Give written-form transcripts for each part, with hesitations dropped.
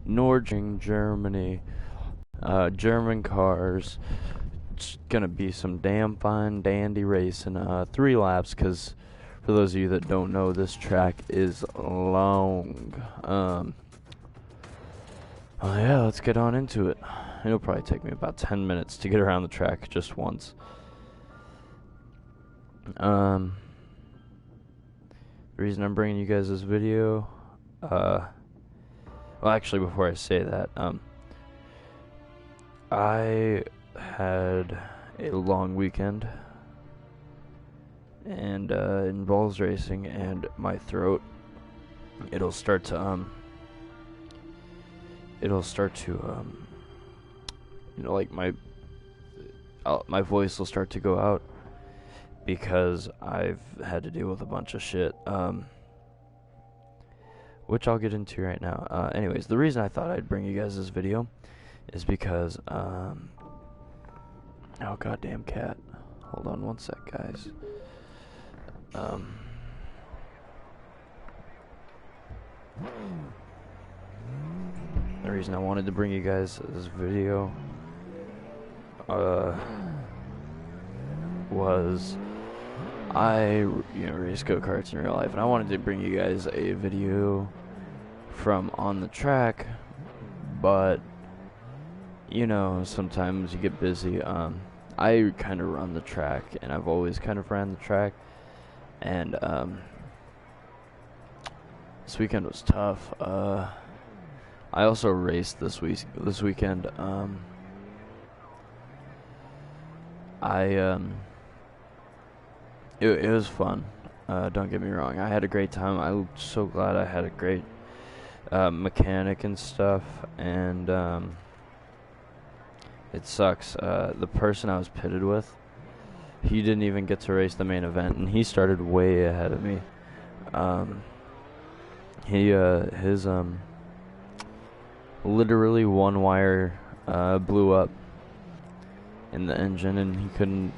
Nürburgring, Germany. German cars. It's gonna be some damn fine dandy racing. 3 laps, because for those of you that don't know, this track is long. Yeah, let's get on into it. It'll probably take me about 10 minutes to get around the track just once. The reason I'm bringing you guys this video, well, actually, before I say that, I had a long weekend, and involves racing, and my throat, it'll start to you know, like my voice will start to go out because I've had to deal with a bunch of shit, which I'll get into right now. Anyways, the reason I thought I'd bring you guys this video is because, oh, goddamn cat. Hold on one sec, guys. The reason I wanted to bring you guys this video, was I, race go-karts in real life, and I wanted to bring you guys a video from on the track, but, sometimes you get busy. I kind of run the track, and I've always kind of ran the track, and, this weekend was tough. I also raced this weekend. It was fun. Don't get me wrong. I had a great time. I'm so glad I had a great mechanic and stuff. And it sucks. The person I was pitted with, he didn't even get to race the main event, and he started way ahead of me. His literally one wire blew up in the engine, and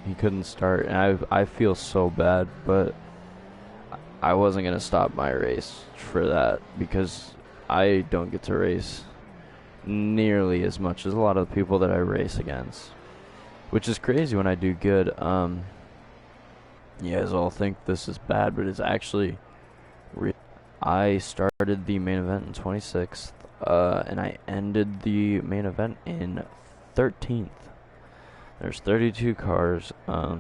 he couldn't start, and I feel so bad, but I wasn't gonna stop my race for that, because I don't get to race nearly as much as a lot of the people that I race against, which is crazy when I do good. You guys all think this is bad, but it's actually I started the main event in 26th, and I ended the main event in 13th. There's 32 cars. So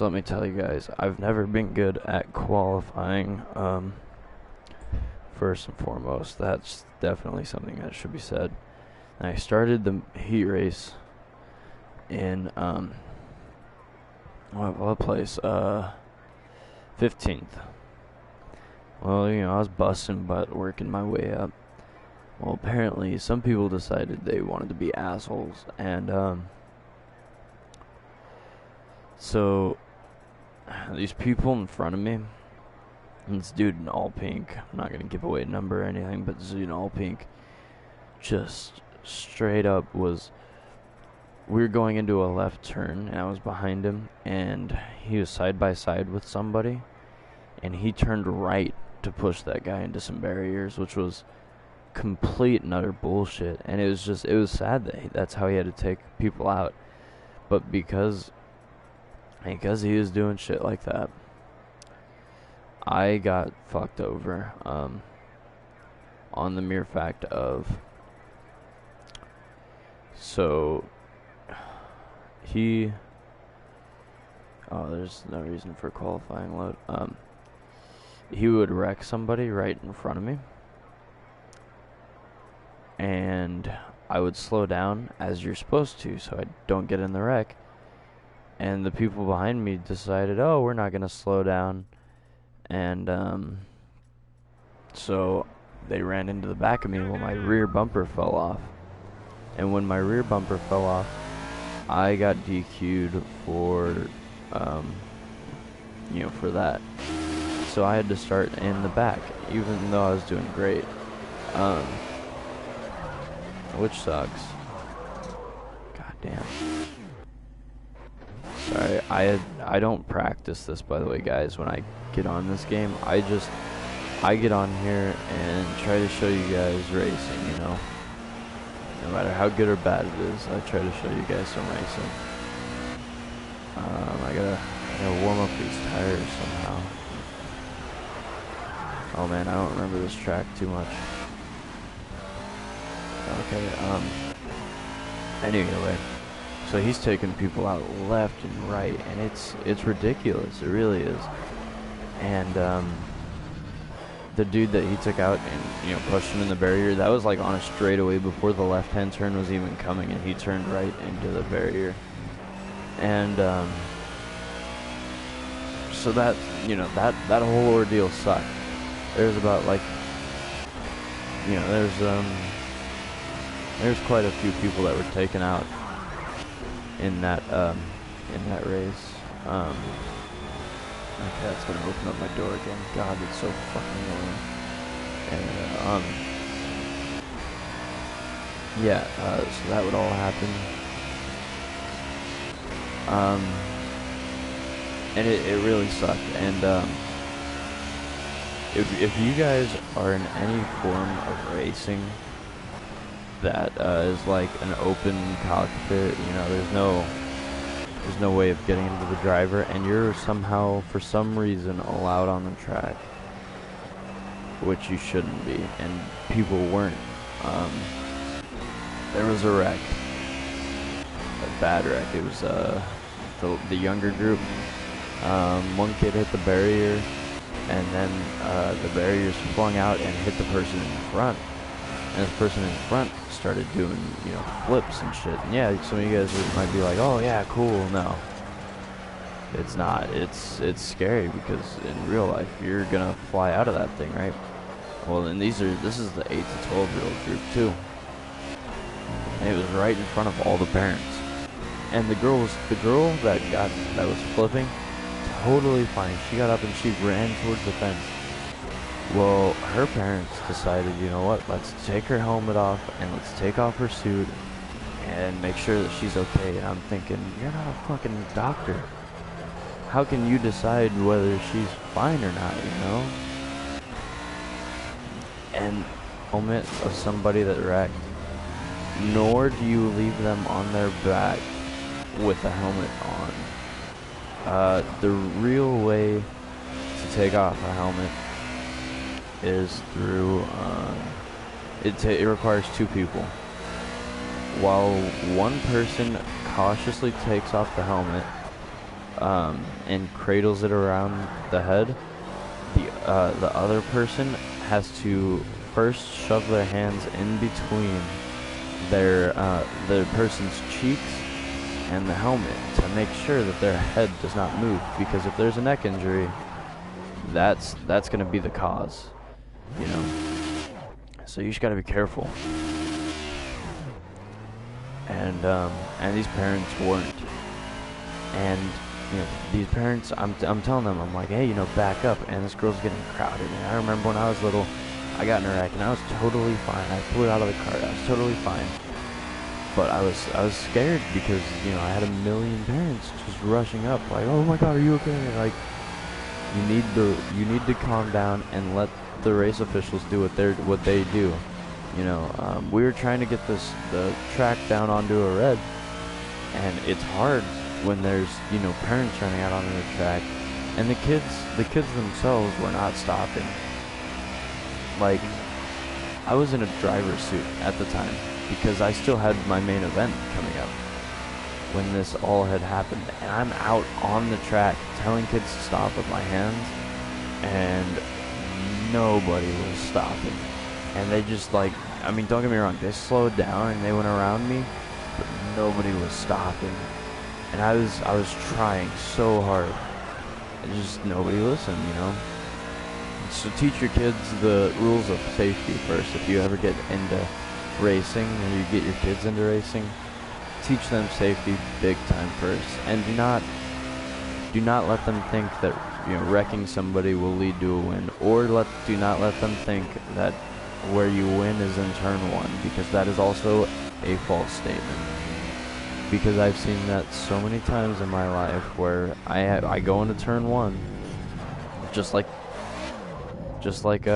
let me tell you guys, I've never been good at qualifying. First and foremost, that's definitely something that should be said. And I started the heat race in what place? 15th. Well, I was busting butt, working my way up. Well, apparently, some people decided they wanted to be assholes, and, so, these people in front of me, and this dude in all pink, I'm not gonna give away a number or anything, but this dude in all pink, just straight up we were going into a left turn, and I was behind him, and he was side by side with somebody, and he turned right to push that guy into some barriers, which was complete and utter bullshit. And it was sad that that's how he had to take people out, but because he was doing shit like that, I got fucked over on the mere fact of, so there's no reason for qualifying load. He would wreck somebody right in front of me, and I would slow down as you're supposed to so I don't get in the wreck, and the people behind me decided, oh, we're not gonna slow down, and so they ran into the back of me. Well, my rear bumper fell off, and when my rear bumper fell off, I got DQ'd for for that. So I had to start in the back, even though I was doing great, which sucks. God damn. Sorry, I don't practice this, by the way, guys. When I get on this game, I just I get on here and try to show you guys racing, you know. No matter how good or bad it is, I try to show you guys some racing. I gotta warm up these tires somehow. Oh man, I don't remember this track too much. Okay, anyway, so he's taking people out left and right, and it's ridiculous. It really is. And the dude that he took out and pushed him in the barrier, that was like on a straightaway before the left-hand turn was even coming, and he turned right into the barrier. And so that that whole ordeal sucked. There's about like there's quite a few people that were taken out in that race. Okay, that's gonna open up my door again. God, it's so fucking annoying. And yeah, so that would all happen. And it really sucked. And if you guys are in any form of racing that is like an open cockpit, there's no way of getting into the driver, and you're somehow, for some reason, allowed on the track, which you shouldn't be, and people weren't. There was a wreck, a bad wreck. It was the younger group. One kid hit the barrier, and then the barriers flung out and hit the person in front. And this person in front started doing, flips and shit. And yeah, some of you guys might be like, "Oh yeah, cool." No, it's not. It's scary, because in real life you're gonna fly out of that thing, right? Well, and this is the 8 to 12-year-old group too. And it was right in front of all the parents. And the girl that was flipping, totally fine. She got up and she ran towards the fence. Well, her parents decided, you know what, let's take her helmet off and let's take off her suit and make sure that she's okay. And I'm thinking, you're not a fucking doctor. How can you decide whether she's fine or not, And helmet of somebody that wrecked, nor do you leave them on their back with a helmet on. The real way to take off a helmet is through it requires two people. While one person cautiously takes off the helmet and cradles it around the head, the other person has to first shove their hands in between the person's cheeks and the helmet to make sure that their head does not move, because if there's a neck injury, that's going to be the cause. So you just gotta be careful. And these parents weren't. And these parents, I'm telling them, I'm like, hey, back up. And this girl's getting crowded. And I remember when I was little, I got in a wreck and I was totally fine. I flew out of the car. I was totally fine. But I was scared because I had a million parents just rushing up, like, oh my God, are you okay? Like, you need to calm down and let the race officials do what they do. We were trying to get the track down onto a red, and it's hard when there's parents running out onto the track, and the kids themselves were not stopping. Like, I was in a driver's suit at the time because I still had my main event coming up when this all had happened, and I'm out on the track telling kids to stop with my hands, and nobody was stopping. And they just, like, I mean, don't get me wrong, they slowed down and they went around me, but nobody was stopping. And I was trying so hard, and just nobody listened, So teach your kids the rules of safety first. If you ever get into racing, or you get your kids into racing, teach them safety big time first. And do not let them think that wrecking somebody will lead to a win, or do not let them think that where you win is in turn one, because that is also a false statement. Because I've seen that so many times in my life where I go into turn one, just like just like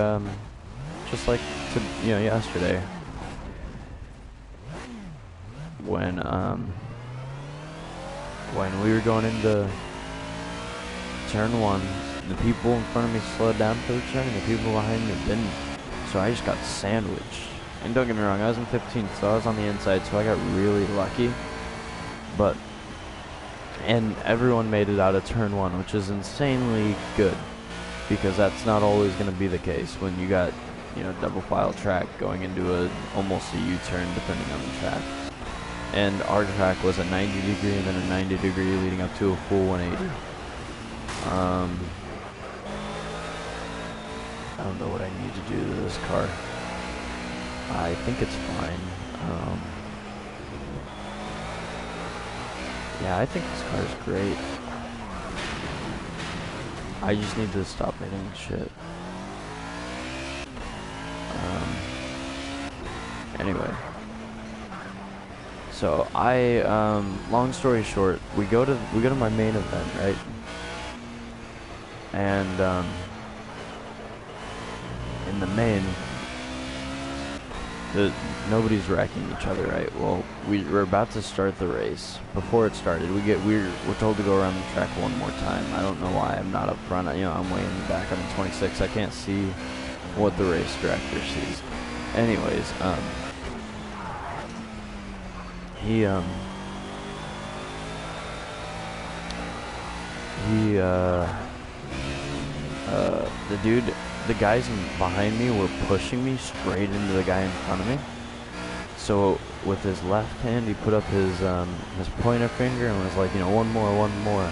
yesterday when we were going into turn 1, the people in front of me slowed down for the turn, and the people behind me didn't. So I just got sandwiched. And don't get me wrong, I was in 15th, so I was on the inside, so I got really lucky. And everyone made it out of turn 1, which is insanely good, because that's not always going to be the case when you got, double file track going into almost a U-turn depending on the track. And our track was a 90 degree and then a 90 degree leading up to a full 180. I don't know what I need to do to this car. I think it's fine. Yeah, I think this car is great. I just need to stop hitting shit. Anyway. So long story short, we go to my main event, right? And in the main, nobody's wrecking each other, right? Well, we're about to start the race. Before it started, we're told to go around the track one more time. I don't know why I'm not up front. I'm way in the back. I'm in 26. I can't see what the race director sees. Anyways, the guys behind me were pushing me straight into the guy in front of me. So with his left hand, he put up his pointer finger and was like, one more.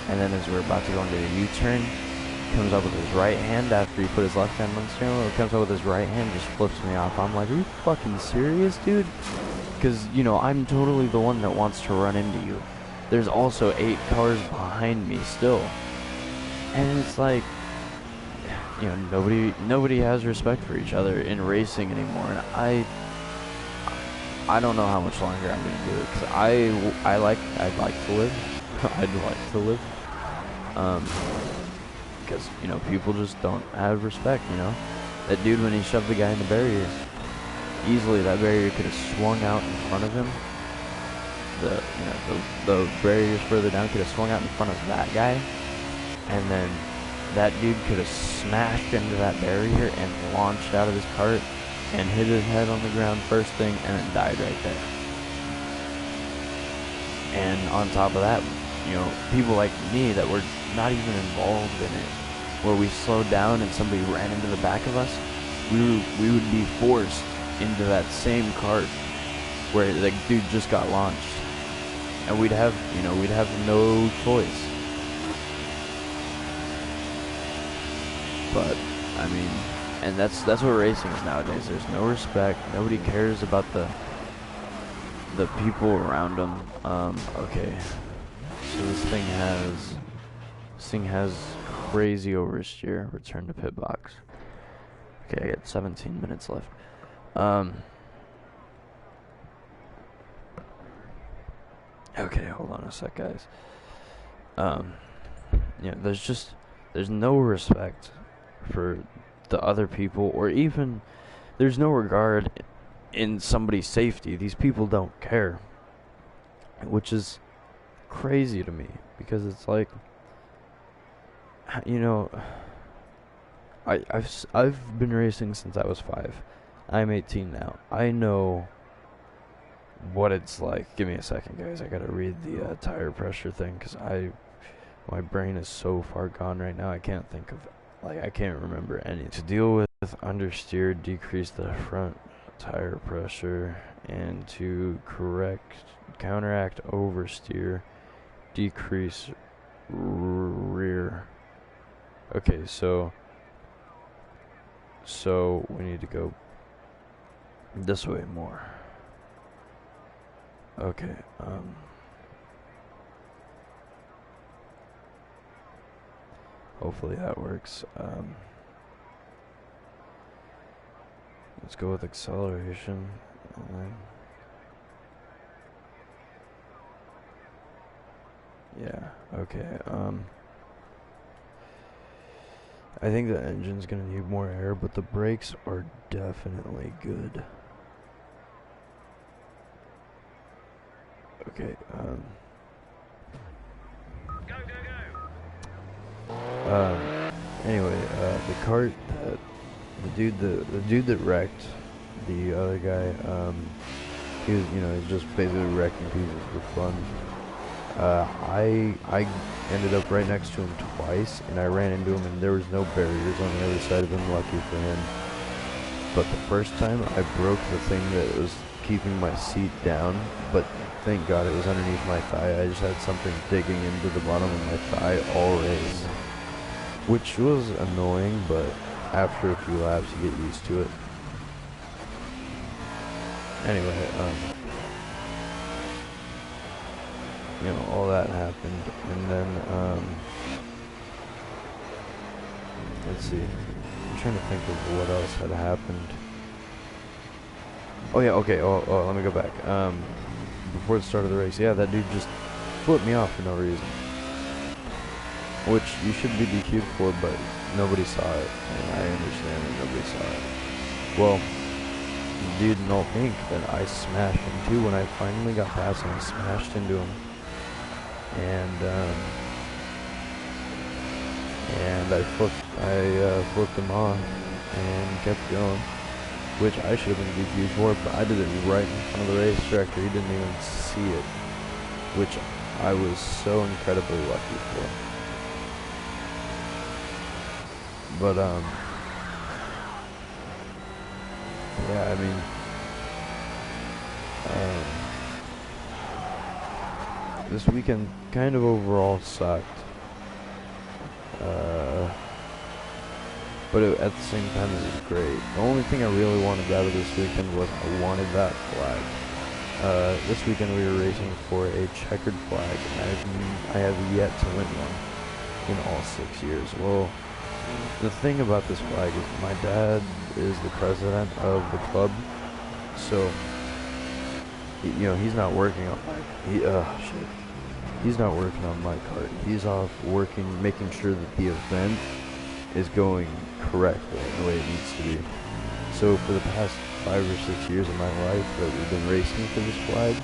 And then as we're about to go into the U-turn, he comes up with his right hand after he put his left hand on the steering wheel. He comes up with his right hand, just flips me off. I'm like, are you fucking serious, dude? Because, I'm totally the one that wants to run into you. There's also 8 cars behind me still. And it's like, nobody has respect for each other in racing anymore. And I don't know how much longer I'm gonna do it, because I'd like to live. I'd like to live. Because people just don't have respect. That dude, when he shoved the guy in the barrier, easily that barrier could have swung out in front of him. The barriers further down could have swung out in front of that guy, and then that dude could have smashed into that barrier and launched out of his cart and hit his head on the ground first thing and then died right there. And on top of that, people like me that were not even involved in it, where we slowed down and somebody ran into the back of us, we would be forced into that same cart where the dude just got launched, and we'd have no choice. But and that's what racing is nowadays. There's no respect. Nobody cares about the people around them. Okay, so this thing has crazy oversteer. Return to pit box. Okay, I got 17 minutes left. Okay, hold on a sec, guys. There's no respect for the other people, or even there's no regard in somebody's safety. These people don't care, which is crazy to me, because it's like, I've been racing since I was 5. I'm 18 now. I know what it's like. Give me a second, guys. I gotta read the tire pressure thing, because my brain is so far gone right now. I can't remember any. To deal with understeer, decrease the front tire pressure, and to counteract oversteer, decrease rear. Okay, so we need to go this way more. Okay, hopefully that works. Let's go with acceleration. Yeah, okay, I think the engine's gonna need more air, but the brakes are definitely good. Okay, anyway, the cart that the dude that wrecked the other guy, he was, he's just basically wrecking pieces for fun. I ended up right next to him twice, and I ran into him, and there was no barriers on the other side of him, lucky for him. But the first time, I broke the thing that was keeping my seat down, but thank God it was underneath my thigh. I just had something digging into the bottom of my thigh all race, which was annoying, but after a few laps, you get used to it. Anyway, all that happened, and then, let's see, I'm trying to think of what else had happened. Oh yeah, okay, let me go back. Before the start of the race, yeah, that dude just flipped me off for no reason. Which you should be DQ'd for, but nobody saw it, and I understand that nobody saw it. Well, the dude in all pink that I smashed into, when I finally got past him, I smashed into him. And I flipped him off and kept going, which I should have been DQ'd for, but I did it right in front of the race director. He didn't even see it, which I was so incredibly lucky for. But yeah, I mean, this weekend kind of overall sucked. But at the same time, it was great. The only thing I really wanted out of this weekend was I wanted that flag. This weekend we were racing for a checkered flag, and I have yet to win one in all 6 years. Well, the thing about this flag is my dad is the president of the club, so he's not working on he's not working on my cart. He's off working, making sure that the event is going correctly the way it needs to be. So for the past 5 or 6 years of my life that we've been racing for this flag,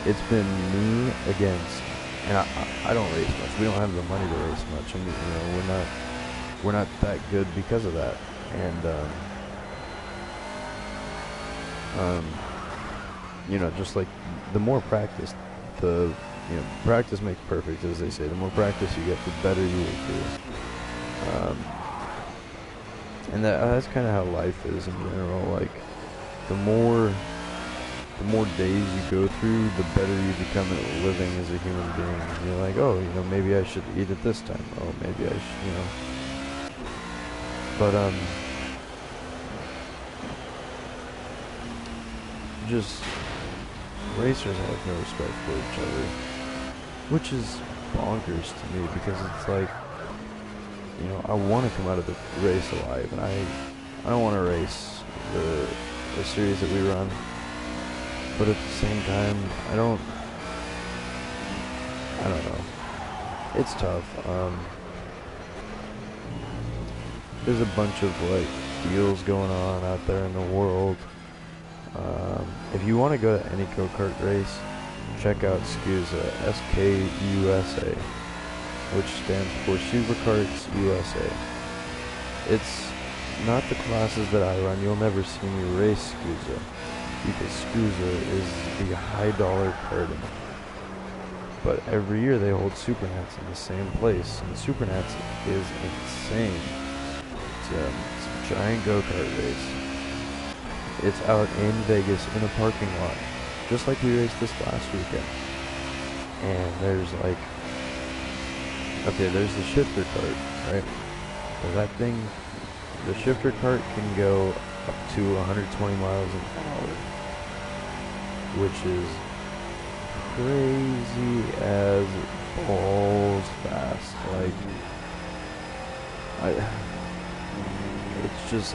it's been me against, and I don't race much. We don't have the money to race much, and we're not that good because of that. And just like the more practice, practice makes perfect, as they say. The more practice you get, the better you will do. And that's kind of how life is in general. Like the more days you go through, the better you become at living as a human being. You're like, oh, maybe I should eat it this time. Oh, maybe I should, But just racers have no respect for each other, which is bonkers to me, because it's like, I want to come out of the race alive, and I don't want to race the series that we run, but at the same time, I don't know. It's tough. There's a bunch of deals going on out there in the world. If you want to go to any go-kart race, check out SKUSA, S-K-U-S-A, which stands for Superkarts USA. It's not the classes that I run. You'll never see me race SKUSA, because SKUSA is the high-dollar karting. But every year they hold Supernats in the same place, and Supernats is insane. It's a giant go-kart race. It's out in Vegas in a parking lot, just like we raced this last weekend. And there's there's the shifter cart, right? Well, that thing, the shifter cart can go up to 120 miles an hour, which is crazy as balls fast.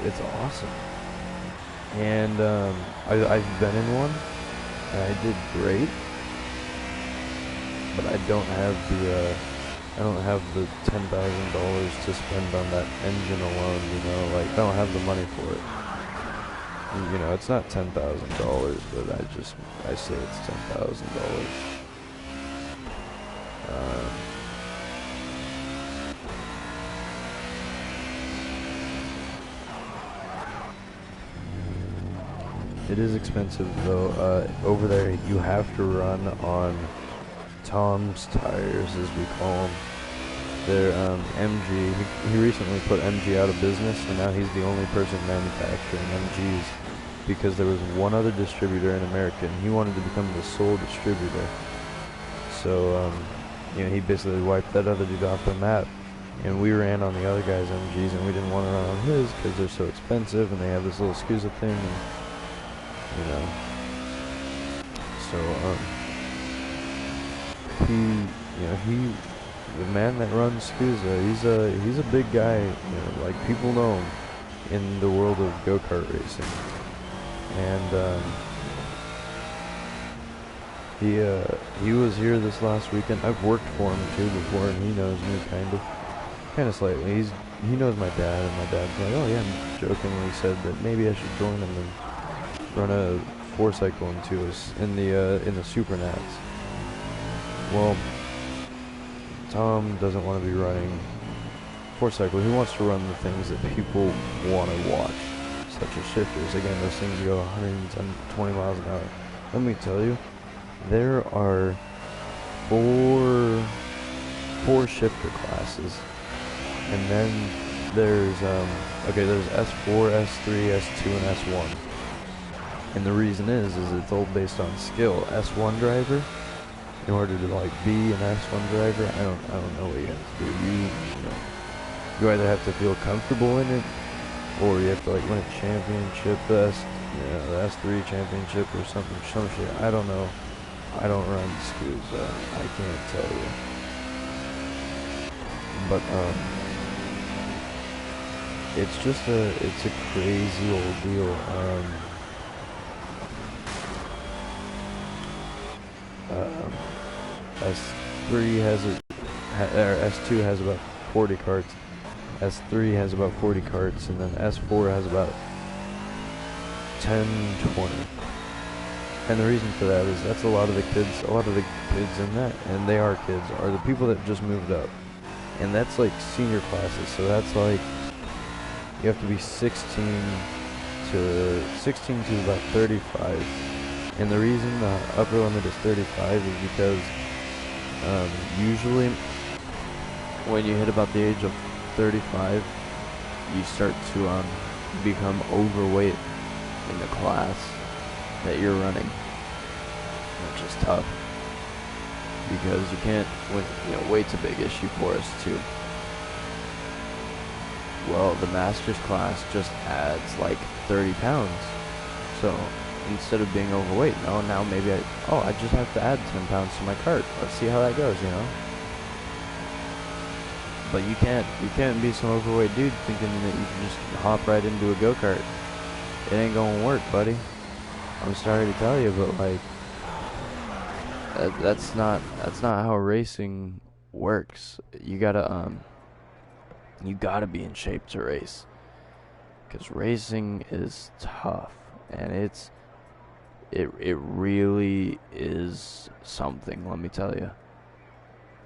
It's awesome. And I've been in one, and I did great, but I don't have I don't have the $10,000 to spend on that engine alone, you know, like, I don't have the money for it. You know, it's not $10,000, but I say it's $10,000. It is expensive though. Over there, you have to run on Tom's tires, as we call them. They're MG. He recently put MG out of business, and now he's the only person manufacturing MGs because there was one other distributor in America, and he wanted to become the sole distributor. So, you know, he basically wiped that other dude off the map, and we ran on the other guy's MGs, and we didn't want to run on his because they're so expensive, and they have this little SCUSA thing, and, you know. So, the man that runs SCUSA, he's a big guy, you know, like, people know him in the world of go-kart racing. And he was here this last weekend. I've worked for him too before, and he knows me kind of slightly. He knows my dad, and my dad's like, oh yeah, jokingly said that maybe I should join him and run a 4-cycle into us in the Super Nats. Well, Tom doesn't want to be running 4-cycle. He wants to run the things that people want to watch, such as shifters. Again, those things go 110, 20 miles an hour. Let me tell you, there are four shifter classes, and then there's S4, S3, S2, and S1. And the reason is it's all based on skill. S1 driver, in order to like be an S1 driver, I don't know what you have to do. You either have to feel comfortable in it, or you have to like win a championship, the S3 championship or some shit. I don't know. I don't run SCUSA. I can't tell you. But it's a crazy old deal. S2 has about 40 carts, S3 has about 40 carts, and then S4 has about 10, 20. And the reason for that is that's a lot of the kids in that, and they are kids, are the people that just moved up. And that's like senior classes, so that's like, you have to be 16 to about 35. And the reason the upper limit is 35 is because usually when you hit about the age of 35, you start to become overweight in the class that you're running, which is tough because you can't. Weight's a big issue for us too. Well, the master's class just adds like 30 pounds, so instead of being overweight, now maybe I just have to add 10 pounds to my cart. Let's see how that goes, you know. But you can't be some overweight dude thinking that you can just hop right into a go-kart. It ain't gonna work, buddy. I'm sorry to tell you, but like, that's not how racing works. You gotta be in shape to race, because racing is tough, and it really is something, let me tell you.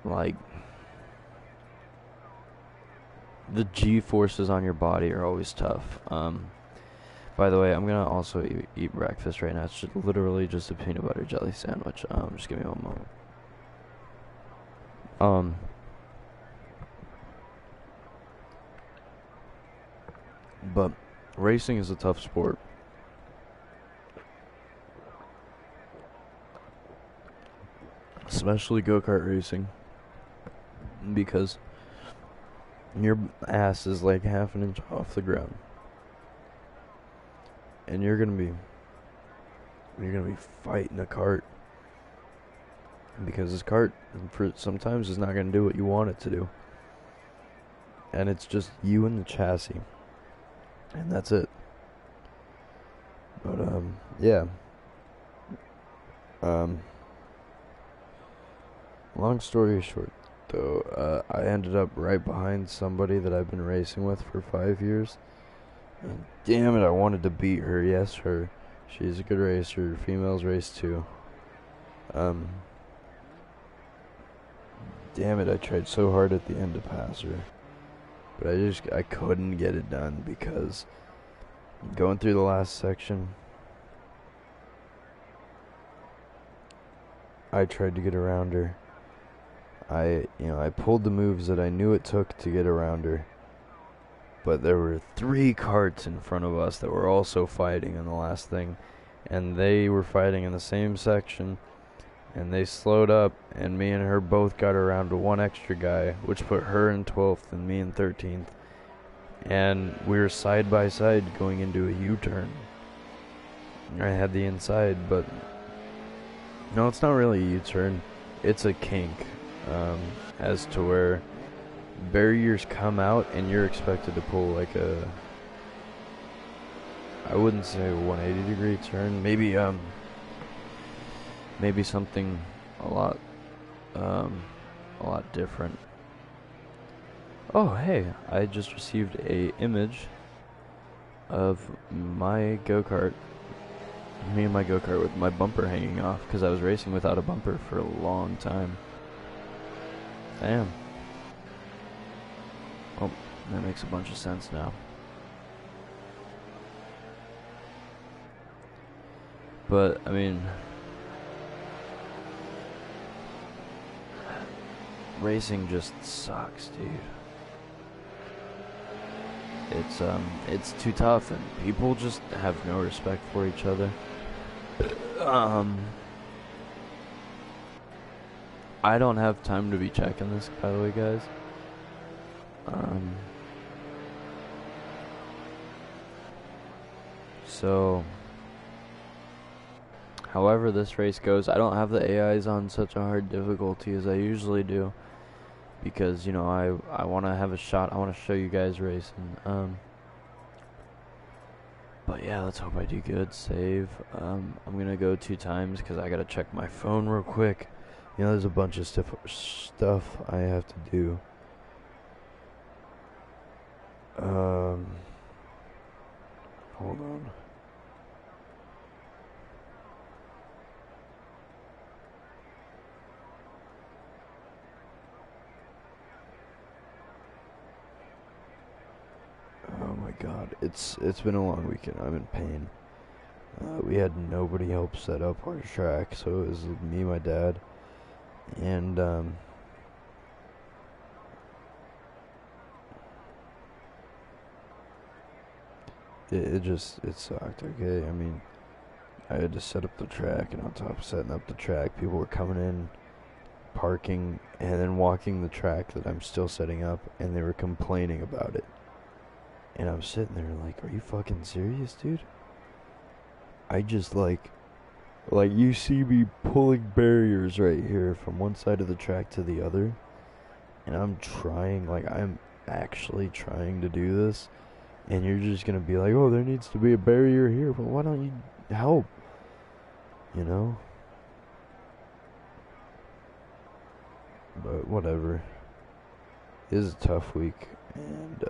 Like, the G-forces on your body are always tough. By the way, I'm gonna also eat breakfast right now. It's literally just a peanut butter jelly sandwich. Just give me one moment. But racing is a tough sport. Especially go-kart racing, because your ass is like half an inch off the ground, and you're gonna be fighting a cart, because this cart sometimes is not gonna do what you want it to do, and it's just you and the chassis, and that's it. But yeah. Long story short, So, I ended up right behind somebody that I've been racing with for 5 years. And damn it, I wanted to beat her. Yes, her. She's a good racer. Females race too. Damn it, I tried so hard at the end to pass her. But I couldn't get it done because going through the last section, I tried to get around her. I pulled the moves that I knew it took to get around her. But there were 3 carts in front of us that were also fighting in the last thing. And they were fighting in the same section. And they slowed up, and me and her both got around to one extra guy, which put her in 12th and me in 13th. And we were side by side going into a U-turn. I had the inside, but no, it's not really a U-turn. It's a kink, as to where barriers come out and you're expected to pull like a, I wouldn't say a 180-degree turn, maybe something a lot different. Oh, hey, I just received a image of my go-kart, me and my go-kart with my bumper hanging off, because I was racing without a bumper for a long time. Damn. Oh, that makes a bunch of sense now. But, I mean, racing just sucks, dude. It's too tough, and people just have no respect for each other. I don't have time to be checking this, by the way, guys. So, however this race goes, I don't have the AIs on such a hard difficulty as I usually do. Because, you know, I want to have a shot. I want to show you guys racing. But yeah, let's hope I do good. Save. I'm going to go 2 times because I got to check my phone real quick. You know, there's a bunch of stuff I have to do. Hold on. Oh my god, it's been a long weekend. I'm in pain. We had nobody help set up our track, so it was me, my dad, and it sucked. Okay, I mean, I had to set up the track, and on top of setting up the track, people were coming in, parking, and then walking the track that I'm still setting up, and they were complaining about it. And I'm sitting there like, are you fucking serious, dude? I just like you see me pulling barriers right here from one side of the track to the other, and I'm actually trying to do this, and you're just gonna be like, oh, there needs to be a barrier here. Well, why don't you help? You know? But whatever. It is a tough week, and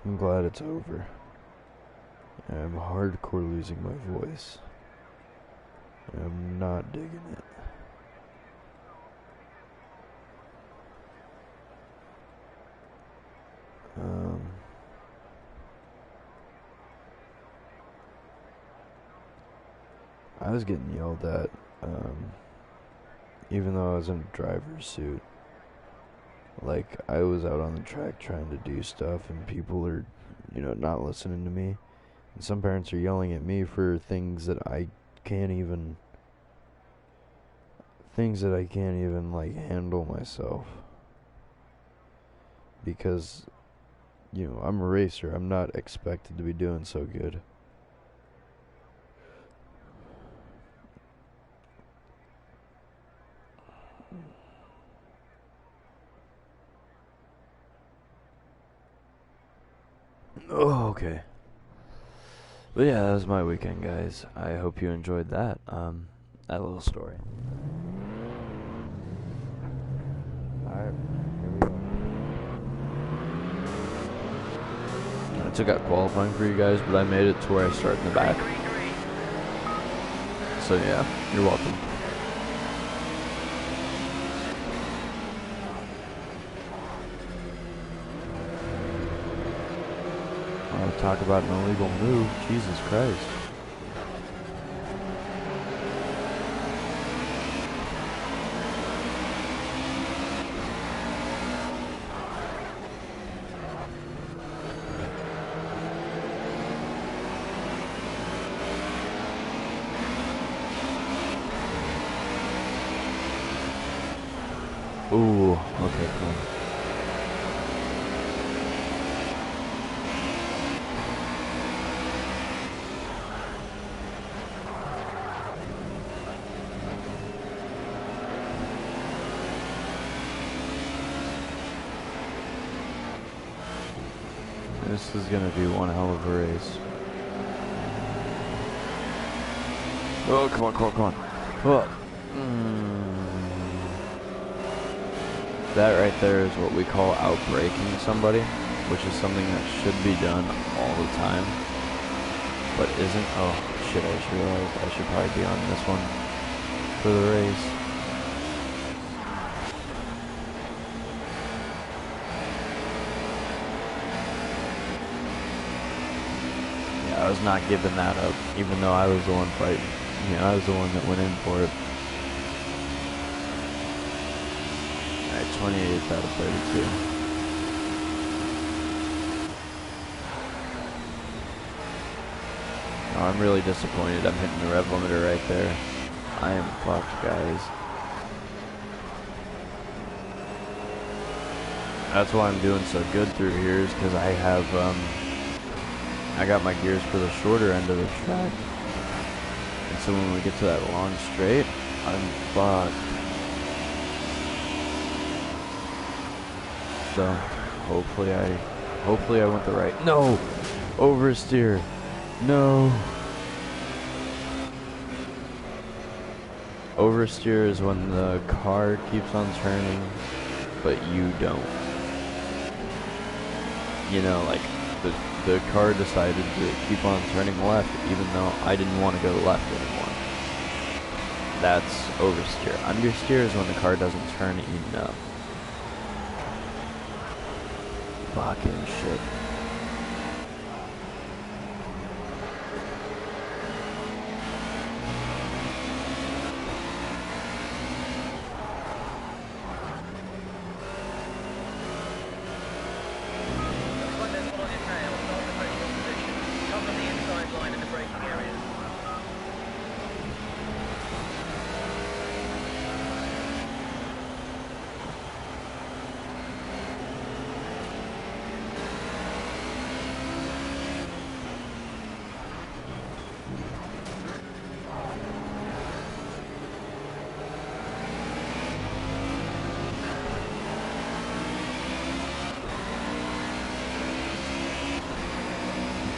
I'm glad it's over. I'm hardcore losing my voice. I'm not digging it. I was getting yelled at, even though I was in a driver's suit. Like, I was out on the track trying to do stuff, and people are, you know, not listening to me. And some parents are yelling at me for things that I can't even, like, handle myself. Because, you know, I'm a racer. I'm not expected to be doing so good. Oh, okay. But yeah, that was my weekend, guys. I hope you enjoyed that little story. Alright, here we go. I took out qualifying for you guys, but I made it to where I start in the back. So yeah, you're welcome. Oh, talk about an illegal move. Jesus Christ. Ooh, okay, cool. This is gonna be one hell of a race. Oh, come on, come on, come on. Oh. That right there is what we call outbraking somebody, which is something that should be done all the time, but isn't. Oh shit, I just realized I should probably be on this one for the race. Yeah, I was not giving that up, even though I was the one fighting. You know, I was the one that went in for it. 28th out of 32. Oh, I'm really disappointed. I'm hitting the rev limiter right there. I am fucked, guys. That's why I'm doing so good through here, is because I have, I got my gears for the shorter end of the track. And so when we get to that long straight, I'm fucked. So hopefully I went the right. No, oversteer. No. Oversteer is when the car keeps on turning, but you don't. You know, like the car decided to keep on turning left, even though I didn't want to go left anymore. That's oversteer. Understeer is when the car doesn't turn enough. Fucking shit.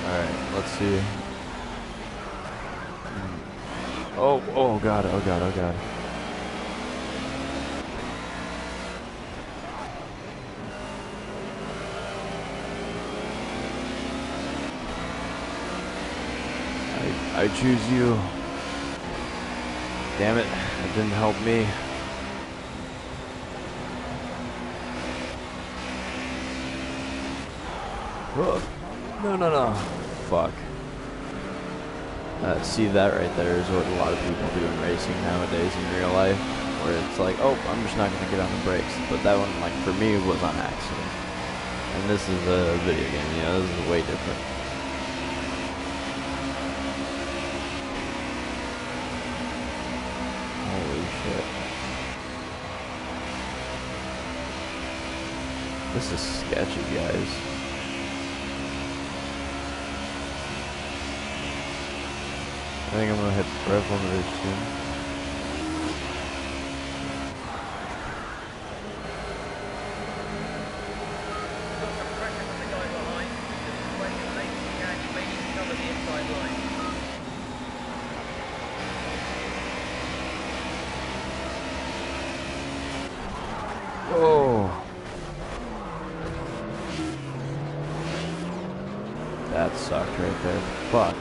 Alright, let's see. Oh god, oh god, oh god. I choose you. Damn it, it didn't help me. No. Fuck. See, that right there is what a lot of people do in racing nowadays in real life, where it's like, oh, I'm just not going to get on the brakes. But that one, like, for me, was on accident. And this is a video game, you know, this is way different. Holy shit. This is sketchy, guys. I think I'm gonna hit rev limiter soon. Oh. sucked right there. Fuck.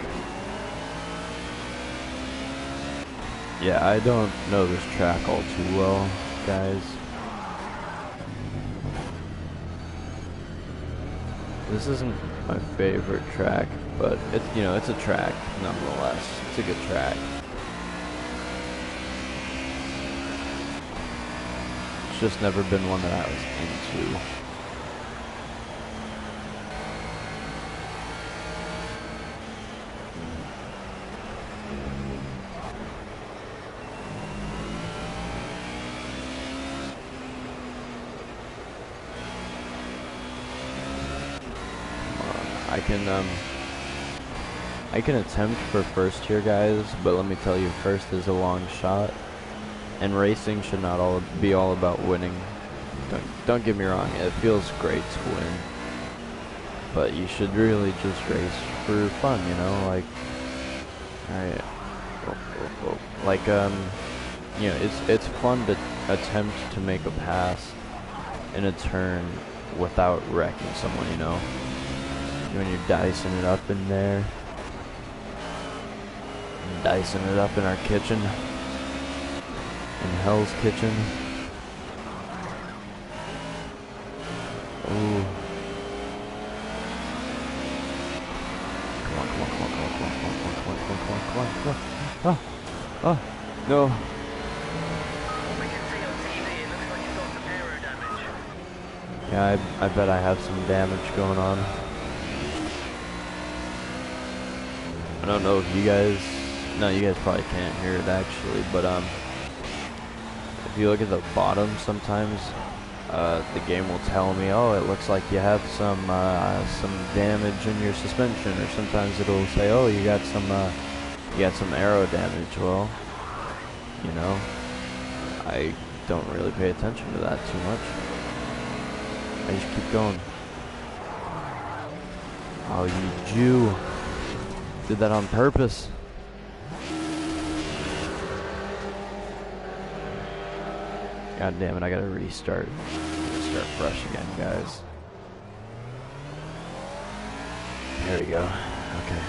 Yeah, I don't know this track all too well, guys. This isn't my favorite track, but it's, you know, it's a track nonetheless. It's a good track. It's just never been one that I was into. I can attempt for first here, guys, but let me tell you, first is a long shot, and racing should not be all about winning. Don't get me wrong, it feels great to win, but you should really just race for fun, you know, like, alright, like, you know, it's fun to attempt to make a pass in a turn without wrecking someone, you know, when you're dicing it up in there. Dicing it up in our kitchen, in Hell's Kitchen. Ooh. Come on. Oh, no. Yeah, I bet I have some damage going on. I don't know if you guys... No, you guys probably can't hear it actually, but if you look at the bottom sometimes, the game will tell me, oh, it looks like you have some damage in your suspension, or sometimes it'll say, oh, you got some aero damage. Well, you know, I don't really pay attention to that too much. I just keep going. Oh, you Jew. Did that on purpose. God damn it, I gotta restart. Start fresh again, guys. There we go. Okay.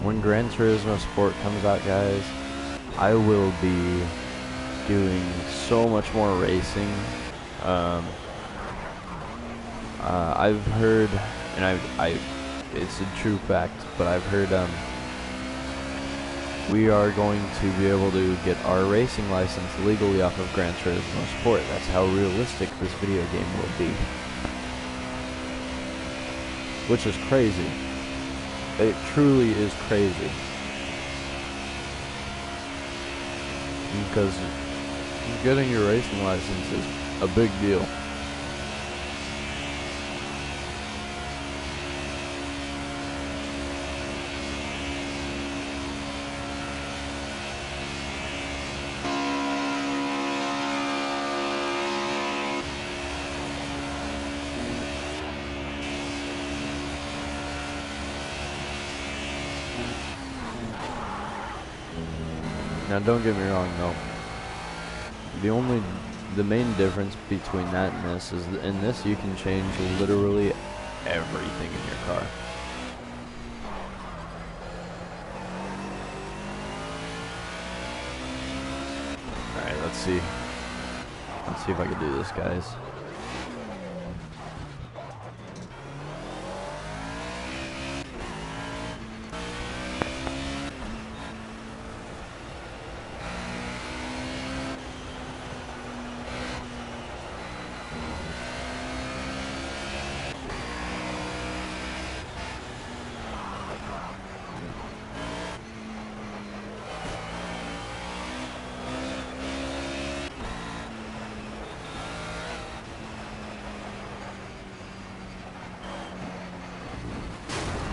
When Gran Turismo Sport comes out, guys, I will be doing so much more racing. I've heard, and it's a true fact, but I've heard, we are going to be able to get our racing license legally off of Gran Turismo Sport. That's how realistic this video game will be. Which is crazy. It truly is crazy. Because getting your racing license is a big deal. Now don't get me wrong though, the main difference between that and this is that in this you can change literally everything in your car. Alright, let's see if I can do this, guys.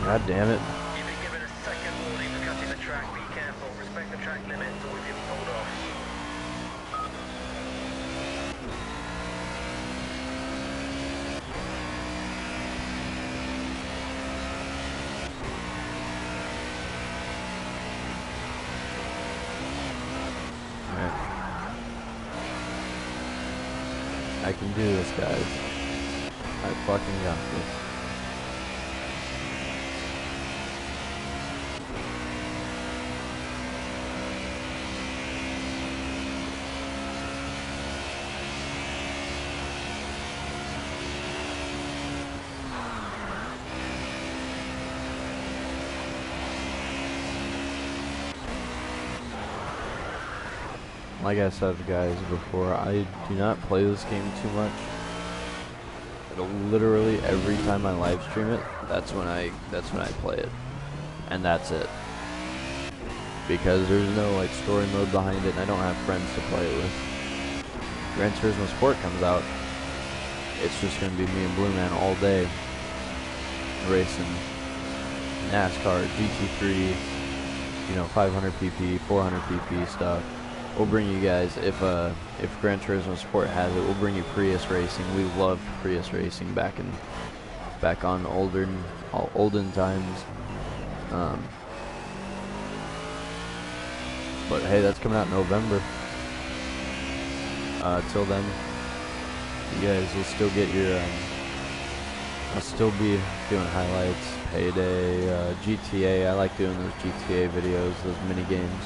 God damn it. You've been given a second warning for cutting the track. Be careful. Respect the track limits or you'll be pulled off. Alright. I can do this, guys. I fucking got this. Like I said, guys, before, I do not play this game too much. It'll literally every time I live stream it, that's when I play it, and that's it. Because there's no like story mode behind it, and I don't have friends to play it with. Gran Turismo Sport comes out, it's just gonna be me and Blue Man all day, racing NASCAR, GT3, you know, 500 pp, 400 pp stuff. We'll bring you guys, if Gran Turismo Sport has it, we'll bring you Prius racing. We loved Prius racing back on olden times. But hey, that's coming out in November. Till then, you guys will still get your, I'll still be doing highlights, Payday, GTA. I like doing those GTA videos, those mini games,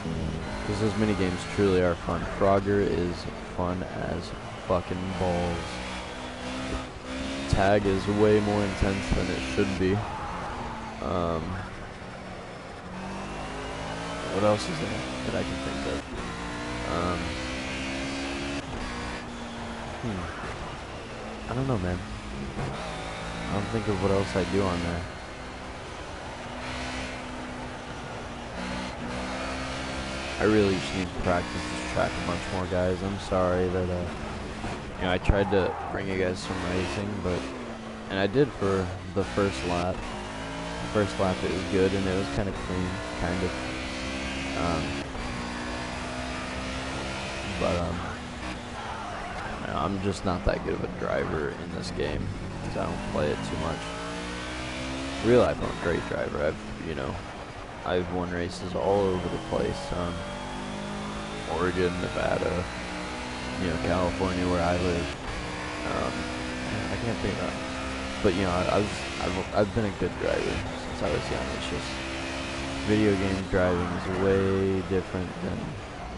because those mini games truly are fun. Frogger is fun as fucking balls. Tag is way more intense than it should be. What else is there that I can think of? I don't know, man. I don't think of what else I do on there. I really just need to practice this track a bunch more, guys. I'm sorry that, you know, I tried to bring you guys some racing, and I did for the first lap. The first lap it was good, and it was kind of clean, kind of. I'm just not that good of a driver in this game, because I don't play it too much. Real life, I'm a great driver. I've won races all over the place. Oregon, Nevada, you know, California, where I live. I can't think of that. But you know, I've been a good driver since I was young. It's just video game driving is way different than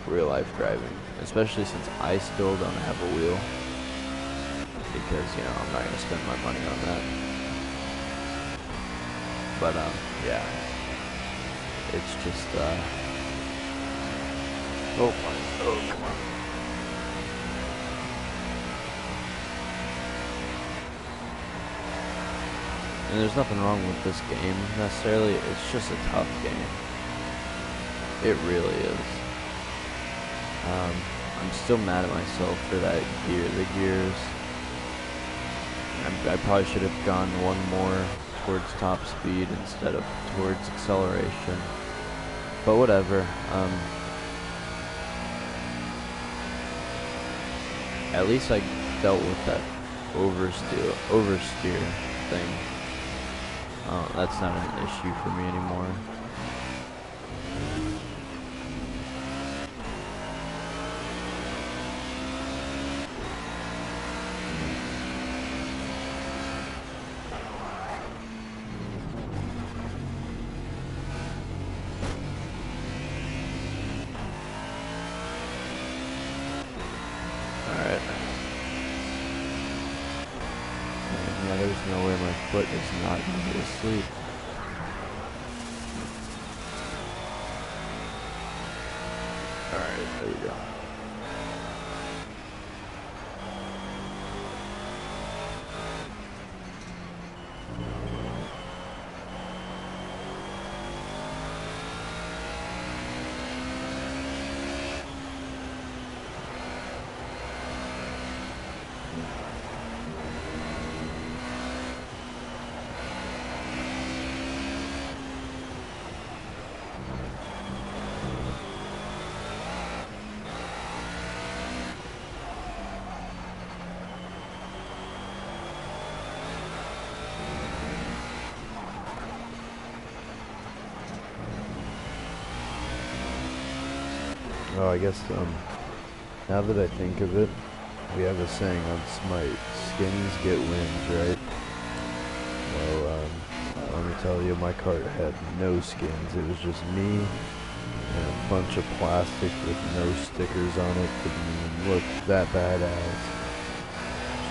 real life driving, especially since I still don't have a wheel, because you know, I'm not gonna spend my money on that. But yeah, it's just oh come on. And there's nothing wrong with this game necessarily, it's just a tough game. It really is. I'm still mad at myself for that gear, the gears. I probably should have gone one more towards top speed instead of towards acceleration. But whatever. At least I dealt with that oversteer thing. That's not an issue for me anymore. There's no way my foot is not going to go to sleep. Alright, there we go. Oh, I guess, now that I think of it, we have a saying on Smite, skins get wins, right? you, my cart had no skins. It was just me and a bunch of plastic with no stickers on it. Didn't even look that badass.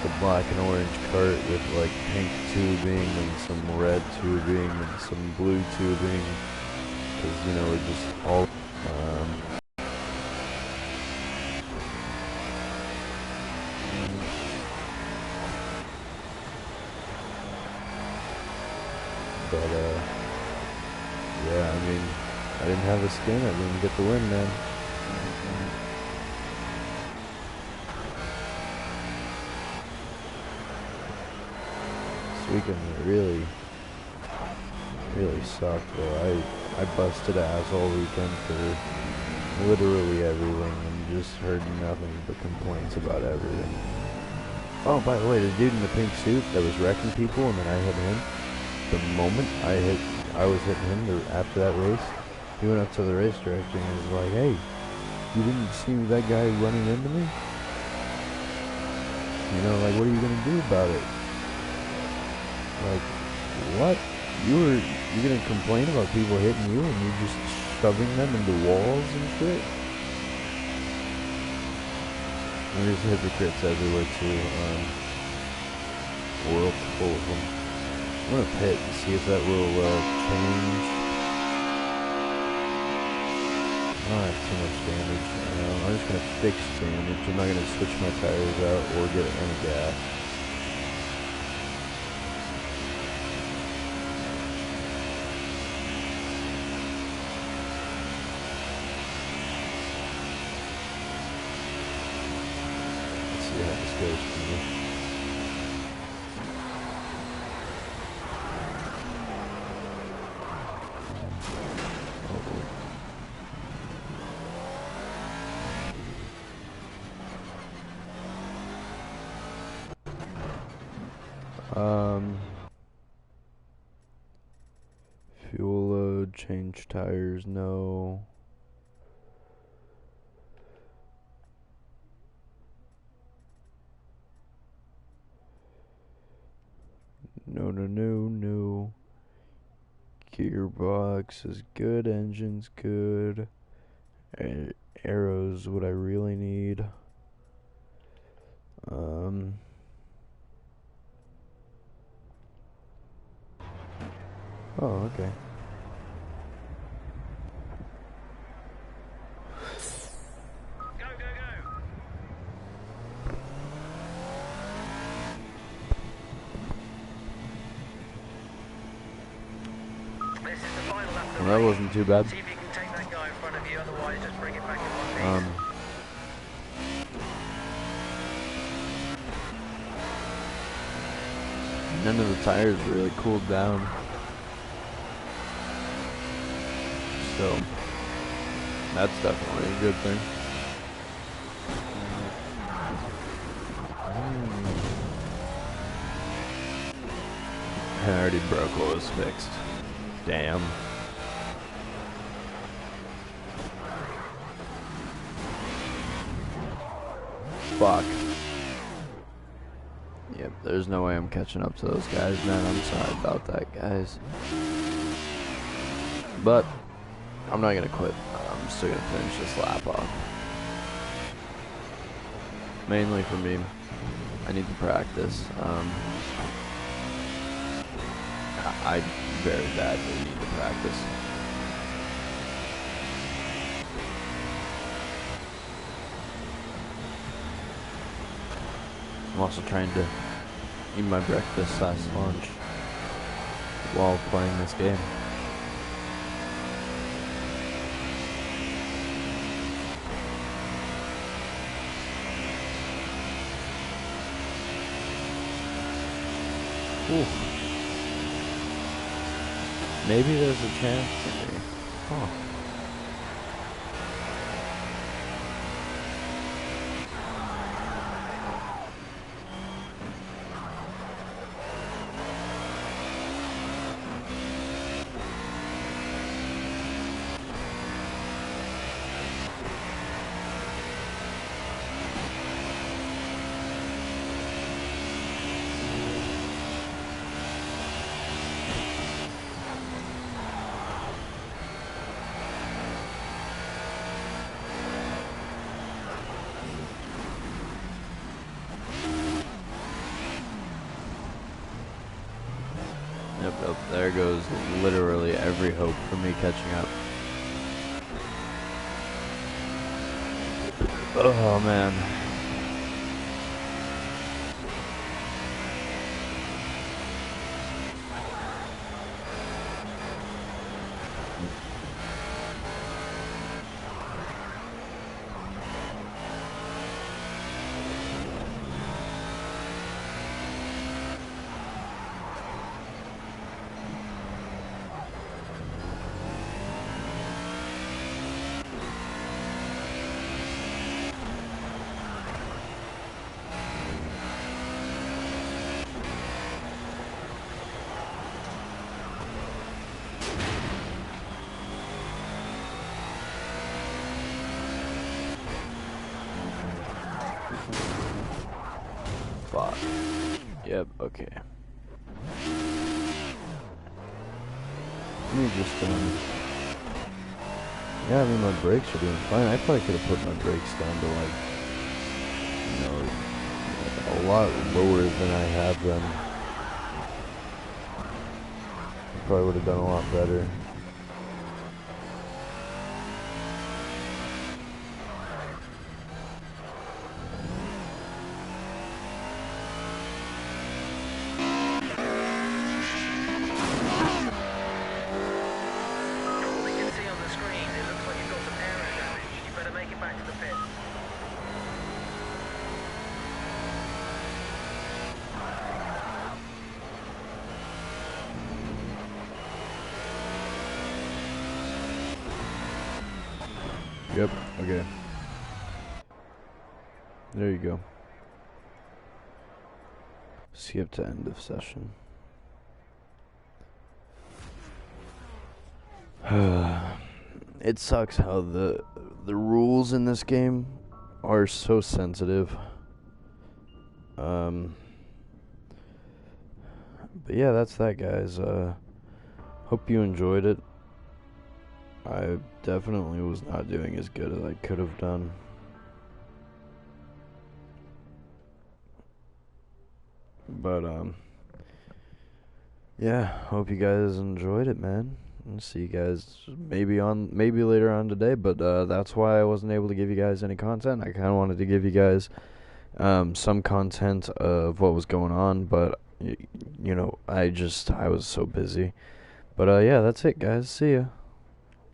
Just a black and orange cart with like pink tubing and some red tubing and some blue tubing. Because, you know, it just all... But, yeah, I mean, I didn't have a skin, I didn't get the win, man. This weekend really sucked, though. I busted ass all weekend for literally everything and just heard nothing but complaints about everything. Oh, by the way, the dude in the pink suit that was wrecking people and then I hit him, the moment I was hitting him after that race, he went up to the race director and was like, "Hey, you didn't see that guy running into me? You know, like, what are you gonna do about it?" Like, what? You're gonna complain about people hitting you and you're just shoving them into walls and shit? And there's hypocrites everywhere too. The world's full of them. I'm gonna pit and see if that will change. I don't have too much damage. I'm just gonna fix damage. I'm not gonna switch my tires out or get any gas. Let's see how this goes for me. Fuel load, change tires, no. No. Gearbox is good, engine's good. Arrows, what I really need. Oh, okay. Go, go, go! This is the final lap of the Well, that race. wasn't too bad. See if you can take that guy in front of you, otherwise just bring it back in one piece. None of the tires really cooled down. So, that's definitely a good thing. I already broke what was fixed. Damn. Fuck. Yep, there's no way I'm catching up to those guys, man. I'm sorry about that, guys. But I'm not gonna quit. I'm still gonna finish this lap off. Mainly for me. I need to practice. I very badly need to practice. I'm also trying to eat my breakfast / lunch while playing this game. Ooh. Maybe there's a chance for me. Huh. there goes literally every hope for me catching up. Oh, man. Fuck. Yep, okay. Let me just, yeah, I mean, my brakes are doing fine. I probably could have put my brakes down to, like, you know, a lot lower than I have them. I probably would have done a lot better. Yep, okay. There you go. Skip to end of session. It sucks how the rules in this game are so sensitive. But yeah, that's that, guys. Hope you enjoyed it. I definitely was not doing as good as I could have done. But, yeah, hope you guys enjoyed it, man. I'll see you guys maybe later on today, but, that's why I wasn't able to give you guys any content. I kind of wanted to give you guys, some content of what was going on, but, you know, I was so busy. But, yeah, that's it, guys. See ya.